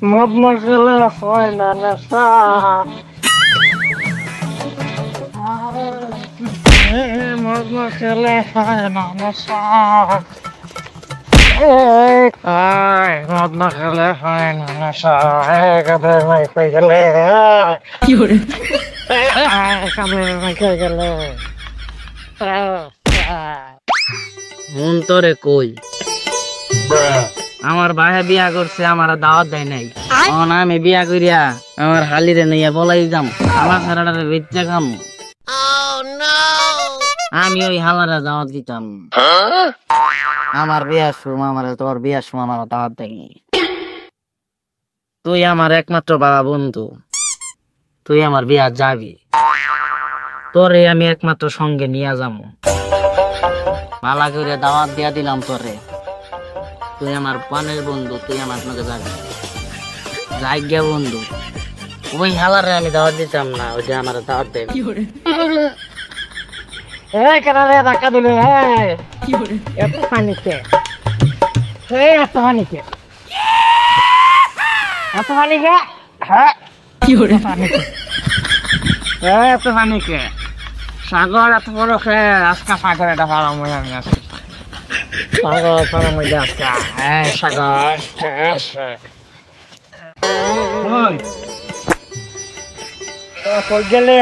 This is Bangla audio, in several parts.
মদ না খেলে হয় না নেশা। মদ না খেলে হয় না নেশা। মদ না খেলে হয় না নেশা। কাঁধের মাই পেয়ে গেলে কি করে কাঁধের মাই খেয়ে গেলে মন তোরে কই আমার ভাইয়া বিয়া করছে আমার দাওয়াত দেয় নাই। আমি বিয়া করিয়া আমার হালিরে নিয়ে বলাই যাম আমার ছাড়াটারে বেচ্চা খাম। আমি ওই হালারে দাওয়াত দিতাম। আমার বিয়ার সময় আমার তোর বিয়ার সময় আমার দাওয়াত দেয়নি। তুই আমার একমাত্র বাবা বন্ধু, তুই আমার বিয়া যাবি, তোরে আমি একমাত্র সঙ্গে নিয়ে যাবো। মালা করে দাওয়াত দিয়া দিলাম তোরে, তুই আমার পানের বন্ধু, তুই আমার সঙ্গে যাবি। যাই গিয়া বন্ধু, ওই হালারে আমি দাওয়াত দিতাম না, ওইটা আমার দাওয়াত দেবে। কেন ধাক্কা দিলে এত পানিতে এত পানিতে এত পানিকে হ্যাঁ কি করে পানিকে এত পানিকে সাগর এত বড় খেয়ে আজকা সাগর এটা ভালো মনে আমি আজকে সাগর ভালো মধ্যে আজকা হ্যাঁ সাগর কই গেলে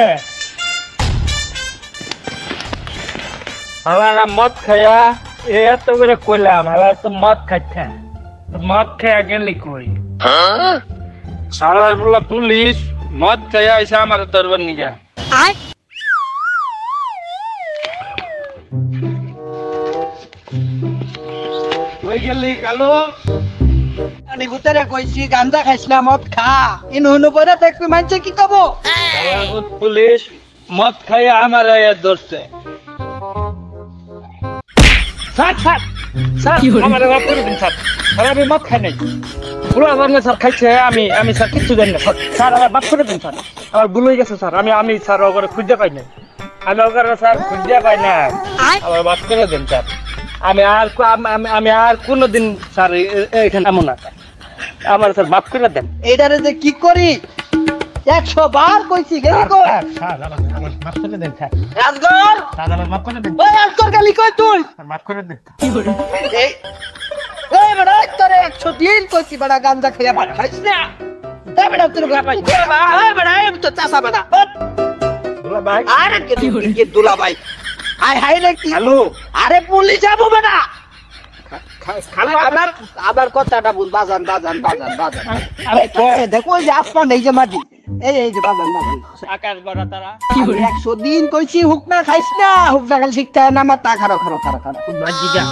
আমার মদ খাইয়া এত করে কইলাম আমার তো মদ খাইতে মদ খাইয়া গেলি কই সারা বলা পুলিশ মদ খাইয়া এসে আমার দরবার নিয়ে কই গেলি কালো আমি ভূতারে কইছি গাঞ্জা খাইছ না মদ খা ইন হনু পরে দেখবি মানছে কি কব পুলিশ মদ খাইয়া আমার ধরছে আমার মাফ করে দিন স্যার আমি মদ খাই নাই পুরো আমার স্যার খাইছে আমি স্যার কিচ্ছু জানি না স্যার আমার মাফ করে দিন স্যার আমার ভুল হয়ে গেছে স্যার আমি স্যার ওপরে খুঁজতে পাই নাই আমি ওখানে স্যার খুঁজতে পাই না আমার মাফ করে দিন স্যার আমি আর কোনোদিন স্যার এখানে এমন না আমার স্যার মাফ করে দেন এইটারে যে কি করি 100 বার কইছি গেলি কই স্যার আমার মাফ করে দেন স্যার রাজগর স্যার আমার মাফ করে দেন ওই রাজগর গেলি কই তুই মাফ করে দেন এই ওই বড় তোরে 100 দিন কইছি বড় গাঞ্জা খাইয়া ভাত খাইছ না এই বড় তোর গা পাই এই বড় আমি তো চাচা বড় দুলা ভাই আরে কি দুলা ভাই আই হাই রে কি হ্যালো আরে পুলিশ যাবো বেটা আবার কথাটা বল বাজান দেখো যে আসমান এই যে মাটি এই যে বাজান আকাশ বড় তারা 100 দিন কইছি হুকনা খাইছ না হুকনা খালি শিখতে না আমার তা খারো বাজি যা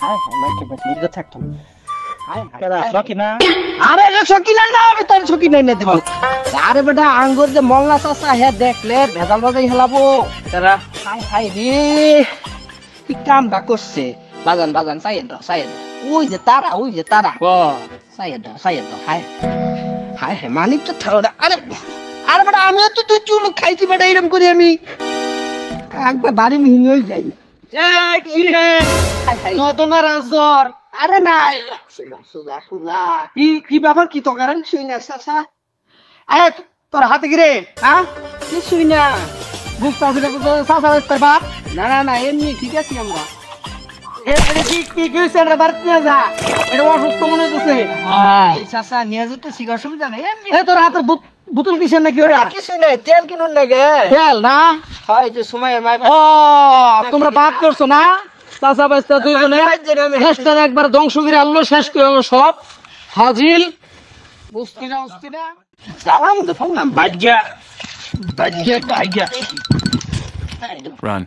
হাই মাইকে বাকি তো থাকতো কেডা সকিনা আরে সকিনা না আমি তোর সকিনা না দেব আরে বেটা আঙ্গুর যে মল্লা চাচা হে দেখলে ভেজাল বাজাই হেলাবো তারা হাই রে কি কামটা করছে বাজান সাইড ওই যে তারা সাইড হাই মানিক তো থাওড়া আরে বেটা আমি তো তুই চুল খাইছি বেটা এরকম করি আমি একবার বাড়ি মিহি হয়ে যাই কি রে নতুন রাজর আরে না সুজা কি ব্যাপার কি তো কারণ শুই না চাচা আরে তোর হাতে গিরে হ্যাঁ কি শুই না বুঝতে পারছি চাচা তোর বাপ না এমনি ঠিক আছে আমরা কি কইছে রে বাড়ি নিয়ে যা এটা অসুস্থ মনে হচ্ছে চাচা নিয়ে যেতে শিকার সুবিধা নেই এমনি তোর হাতে বোতল কিসের নাকি ওরা কিছু নাই তেল কিনুন লাগে তেল না হয় যে সময় মাই ও তোমরা বাপ করছো না চাচা বাচ্চা দুইজনে হেস্টার একবার ধ্বংস করে আনলো শেষ করে আনলো সব হাজিল বুঝতি না সালাম তো ফোন বাজ্ঞা Run.